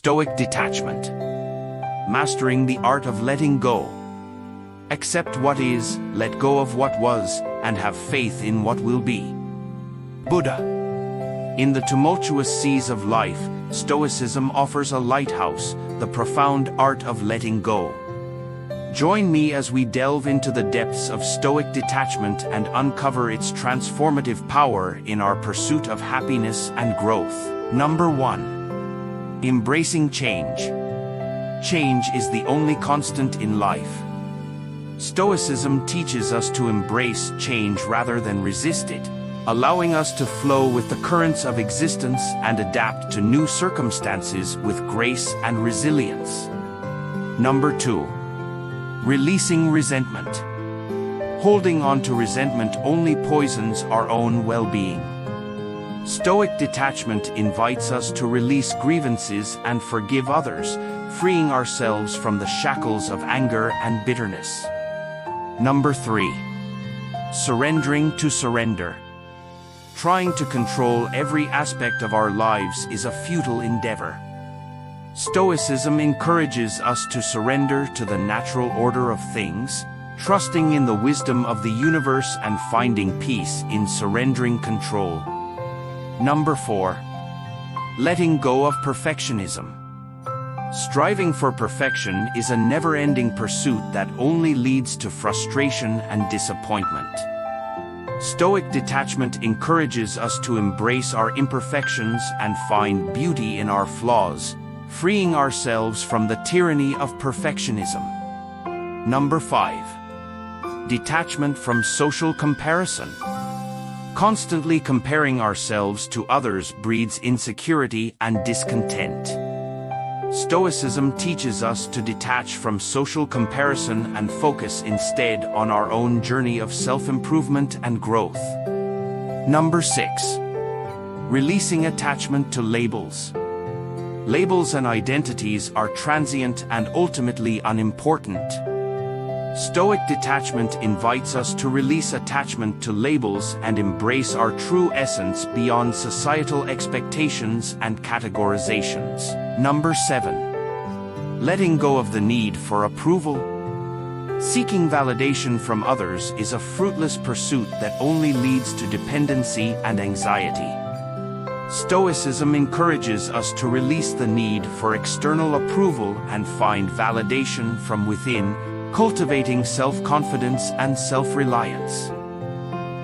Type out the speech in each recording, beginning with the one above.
Stoic detachment. Mastering the art of letting go. Accept what is, let go of what was, and have faith in what will be. Buddha. In the tumultuous seas of life, Stoicism offers a lighthouse, the profound art of letting go. Join me as we delve into the depths of Stoic detachment and uncover its transformative power in our pursuit of happiness and growth. Number 1. Embracing change. Change is the only constant in life. Stoicism teaches us to embrace change rather than resist it, allowing us to flow with the currents of existence and adapt to new circumstances with grace and resilience. Number 2. Releasing resentment. Holding on to resentment only poisons our own well-being. Stoic detachment invites us to release grievances and forgive others, freeing ourselves from the shackles of anger and bitterness. Number 3. Surrendering to surrender. Trying to control every aspect of our lives is a futile endeavor. Stoicism encourages us to surrender to the natural order of things, trusting in the wisdom of the universe and finding peace in surrendering control. Number 4. Letting go of perfectionism. Striving for perfection is a never-ending pursuit that only leads to frustration and disappointment. Stoic detachment encourages us to embrace our imperfections and find beauty in our flaws, freeing ourselves from the tyranny of perfectionism. Number 5. Detachment from social comparison. Constantly comparing ourselves to others breeds insecurity and discontent. Stoicism teaches us to detach from social comparison and focus instead on our own journey of self-improvement and growth. Number 6. Releasing attachment to labels. Labels and identities are transient and ultimately unimportant. Stoic detachment invites us to release attachment to labels and embrace our true essence beyond societal expectations and categorizations. Number 7. Letting go of the need for approval. Seeking validation from others is a fruitless pursuit that only leads to dependency and anxiety. Stoicism encourages us to release the need for external approval and find validation from within, cultivating self-confidence and self-reliance.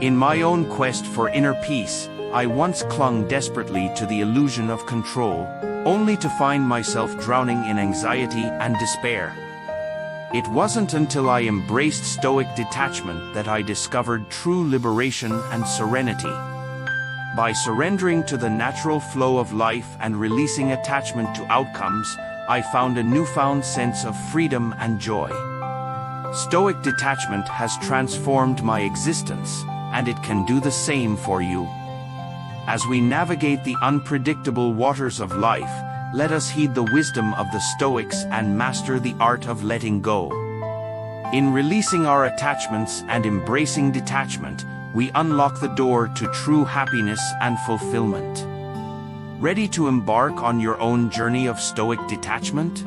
In my own quest for inner peace, I once clung desperately to the illusion of control, only to find myself drowning in anxiety and despair. It wasn't until I embraced Stoic detachment that I discovered true liberation and serenity. By surrendering to the natural flow of life and releasing attachment to outcomes, I found a newfound sense of freedom and joy. Stoic detachment has transformed my existence, and it can do the same for you. As we navigate the unpredictable waters of life, let us heed the wisdom of the Stoics and master the art of letting go. In releasing our attachments and embracing detachment, we unlock the door to true happiness and fulfillment. Ready to embark on your own journey of Stoic detachment?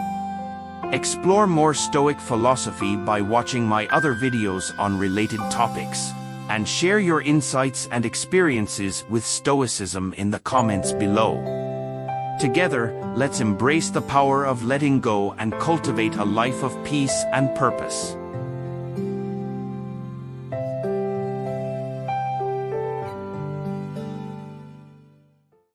Explore more Stoic philosophy by watching my other videos on related topics, and share your insights and experiences with Stoicism in the comments below. Together, let's embrace the power of letting go and cultivate a life of peace and purpose.